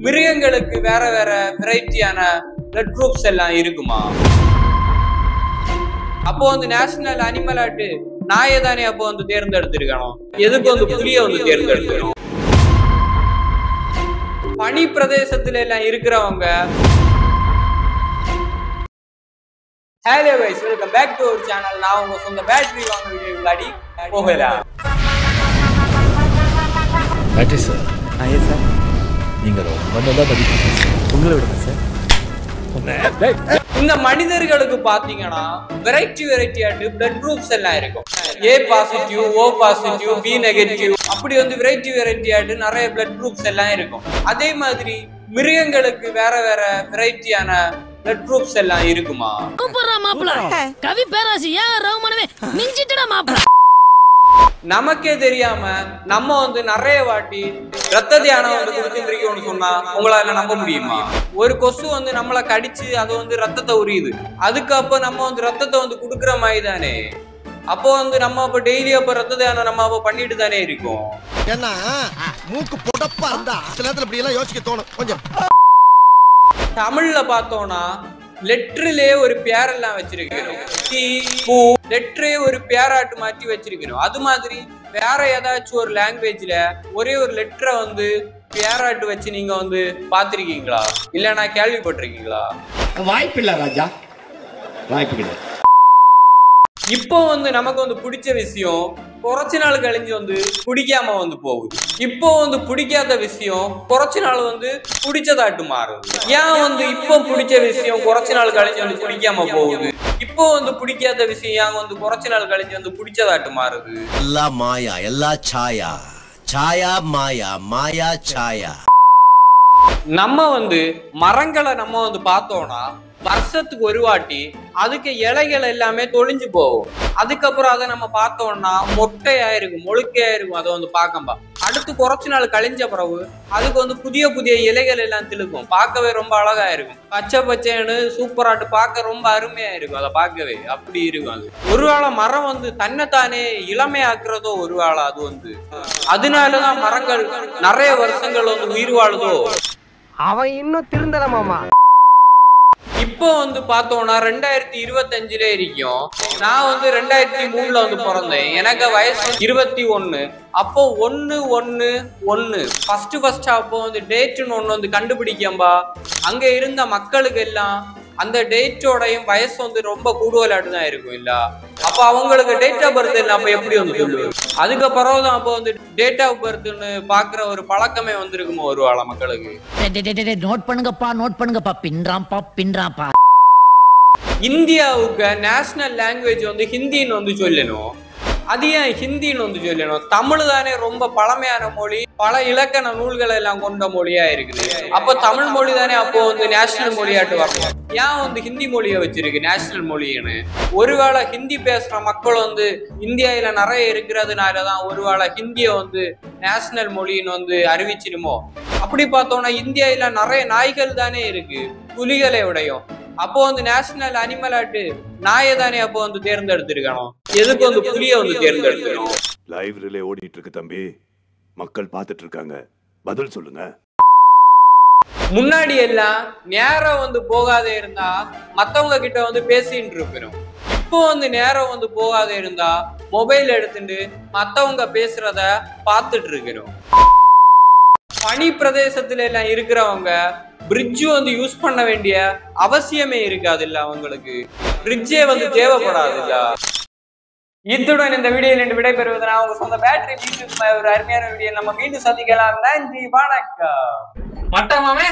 மிருகங்களுக்கு வேற வேற வெரைட்டியான பிளட் குரூப்ஸ் எல்லாம் இருக்குமா? அப்போ வந்து நேஷனல் அனிமல் ஆக்ட் நாயை தானே அப்போ வந்து தேர்ந்தெடுத்திருக்கணும். எதுக்கு வந்து புலியை வந்து தேர்ந்தெடுக்கணும்? பனி பிரதேசத்துல எல்லாம் இருக்கிறவங்க hello guys, welcome back to our channel. நான் உங்க சொந்த பேட்டரி வாங்க வீடியோ விளையாடி போகலாம். பேட்டரி சார், சார் நீங்க ரொம்ப நல்லா படிக்கிறீங்க. உங்களை விடுங்க சார். இந்த மனிதர்களுக்கு பாத்தீங்கன்னா வெரைட்டியாட்டு பிளட் குரூப்ஸ் எல்லாம் இருக்கும். A positive, O positive, B negative, அப்படி வந்து வெரைட்டியாட்டு நிறைய பிளட் குரூப்ஸ் எல்லாம் இருக்கும். அதே மாதிரி மிருகங்களுக்கு வேற வேற வெரைட்டியான பிளட் குரூப்ஸ் எல்லாம் இருக்குமா? கவி பேராசி ஏன் ரவுமானவே மிஞ்சிட்டடா மாப்ள. நமக்கே தெரியாம நம்ம வந்து நிறைய வாட்டி ரத்த தியானம் வந்து கொடுத்துருக்கோம்னு சொன்னா உங்களால நம்ப முடியுமா? ஒரு கொசு வந்து நம்மளை கடிச்சு அது வந்து ரத்தத்தை உரியுது, அதுக்கப்ப நம்ம வந்து ரத்தத்தை வந்து குடுக்குற மாதிரி தானே. அப்போ வந்து நம்ம அப்ப டெய்லி அப்ப ரத்த தியானம் நம்ம அப்ப பண்ணிட்டு தானே இருக்கோம். ஏன்னா மூக்கு புடப்பா இருந்தா சில நேரத்துல இப்படி எல்லாம் யோசிக்க தோணும். கொஞ்சம் தமிழ்ல பார்த்தோம்னா லெட்டரிலே ஒரு பேரெல்லாம் வச்சிருக்கணும். டி, பூ, லெட்டரே ஒரு பேராட்டு மாற்றி வச்சிருக்கணும். அது மாதிரி வேற ஏதாச்சும் ஒரு லாங்குவேஜ்ல ஒரே ஒரு லெட்டரை வந்து பேராட்டு வச்சு நீங்க வந்து பாத்திருக்கீங்களா? இல்ல நான் கேள்விப்பட்டிருக்கீங்களா? வாய்ப்பு இல்ல ராஜா, வாய்ப்பு கிடையாது. இப்போ வந்து நமக்கு வந்து பிடிச்ச விஷயம் குறைச்சு நாள் கழிஞ்சு வந்து பிடிக்காம வந்து போகுது. இப்போ வந்து பிடிக்காத விஷயம் குறைச்சு நாள் வந்து பிடிச்சதாட்டு மாறுது. ஏன் வந்து இப்போ பிடிச்ச விஷயம் குறைச்சு நாள் கழிஞ்சு வந்து பிடிக்காம போகுது? இப்போ வந்து பிடிக்காத விஷயம் ஏன் வந்து குறைச்சு நாள் கழிஞ்சு வந்து பிடிச்சதாட்டு மாறுது? எல்லா மாயா, எல்லா சாயா, சாயா மாயா, மாயா சாயா. நம்ம வந்து மரங்களை நம்ம வந்து பார்த்தோம்னா வருஷத்துக்கு ஒரு வாட்டி அதுக்கு இலைகள் எல்லாமே தொழிஞ்சு போகும். அதுக்கப்புறம் அதை நம்ம பார்த்தோம்னா மொட்டையா இருக்கும், மொழுக்கையா இருக்கும். அதை வந்து பார்க்கம்பா அடுத்து குறைச்சு நாள் கழிஞ்ச பிறகு அதுக்கு வந்து புதிய புதிய இலைகள் எல்லாம் திழுக்கும். பார்க்கவே ரொம்ப அழகா இருக்கும். பச்சை பச்சைன்னு சூப்பராட்டு பார்க்க ரொம்ப அருமையா இருக்கும். அதை பார்க்கவே அப்படி இருக்கும். அது ஒருவேளை மரம் வந்து தன்னைத்தானே இளமையாக்குறதோ ஒருவேளை அது வந்து அதனாலதான் மரங்கள் நிறைய வருஷங்கள் வந்து உயிர் வாழுதோ. அவன் இன்னும் திருந்தலமாமா. இப்போ வந்து பார்த்தோம்னா 2025 இருக்கும். நான் வந்து 2003 வந்து பிறந்தேன். எனக்கு வயசு 21. அப்போ 1/1/1 ஃபர்ஸ்ட் அப்போ வந்து டேட்டுன்னு ஒண்ணு வந்து கண்டுபிடிக்கம்பா. அங்க இருந்த மக்களுக்கு எல்லாம் அந்த டேட்டோடையும் வயசு வந்து ரொம்ப கூடுதலாட்டு தான் இருக்கும் இல்ல. அப்ப அவங்களுக்கு டேட் ஆஃப் பர்த் என்ன அப்ப எப்படி வந்து சொல்லுவேன்? அதுக்கப்புறம் தான் அப்போ வந்து டேட் ஆஃப் பர்த்னு பாக்குற ஒரு பழக்கமே வந்திருக்குமோ ஒரு வேளை மக்களுக்கு. நோட் பண்ணுங்கப்பா பின்றாம்பா. இந்தியாவுக்கு நேஷனல் லாங்குவேஜ் வந்து ஹிந்தின்னு வந்து சொல்லணும். அது ஏன் ஹிந்தின்னு வந்து சொல்லணும்? தமிழ் தானே ரொம்ப பழமையான மொழி, பல இலக்கண நூல்களை எல்லாம் கொண்ட மொழியா இருக்குது. அப்போ தமிழ் மொழி தானே அப்போ வந்து நேஷனல் மொழியாட்டு வரணும். ஏன் வந்து ஹிந்தி மொழியை வச்சிருக்கு நேஷனல் மொழின்னு? ஒருவேளை ஹிந்தி பேசுற மக்கள் வந்து இந்தியாவில நிறைய இருக்கிறதுனாலதான் ஒருவேளை ஹிந்தியை வந்து நேஷனல் மொழின்னு வந்து அறிவிச்சிருமோ? அப்படி பார்த்தோம்னா இந்தியாவில நிறைய நாய்கள் தானே இருக்கு, புலிகளை விடையும். அப்போ வந்து நேஷனல் அனிமல் ஆக்ட் நாயை தானே அப்போ வந்து தேர்ந்தெடுத்திருக்கணும். எதுக்கு வந்து புலியை வந்து தேர்ந்தெடுக்கணும்? லைவ் ரிலே ஓடிட்டு இருக்கு தம்பி, மக்கள் பார்த்துட்டு இருக்காங்க, பதில் சொல்லுங்க. முன்னாடி எல்லாம் நேரம் வந்து போகாத இருந்தா மத்தவங்க கிட்ட வந்து பேசிட்டு இருக்கணும். இப்போ வந்து நேரம் வந்து போகாத இருந்தா மொபைல் எடுத்துட்டு மத்தவங்க பேசுறத பார்த்துட்டு இருக்கணும். பனி பிரதேசத்துல எல்லாம் இருக்கிறவங்க பிரிட்ஜ் வந்து யூஸ் பண்ண வேண்டிய அவசியமே இருக்காது இல்ல. அவங்களுக்கு பிரிட்ஜே வந்து தேவைப்படாது இல்ல. இத்துடன் இந்த வீடியோல விடைபெறுவது நான் உங்க சொந்த பேட்டரி. ஒரு அருமையான வீடியோ நம்ம மீண்டும் சந்திக்கலாம். நன்றி, வணக்கம். மட்டமாவே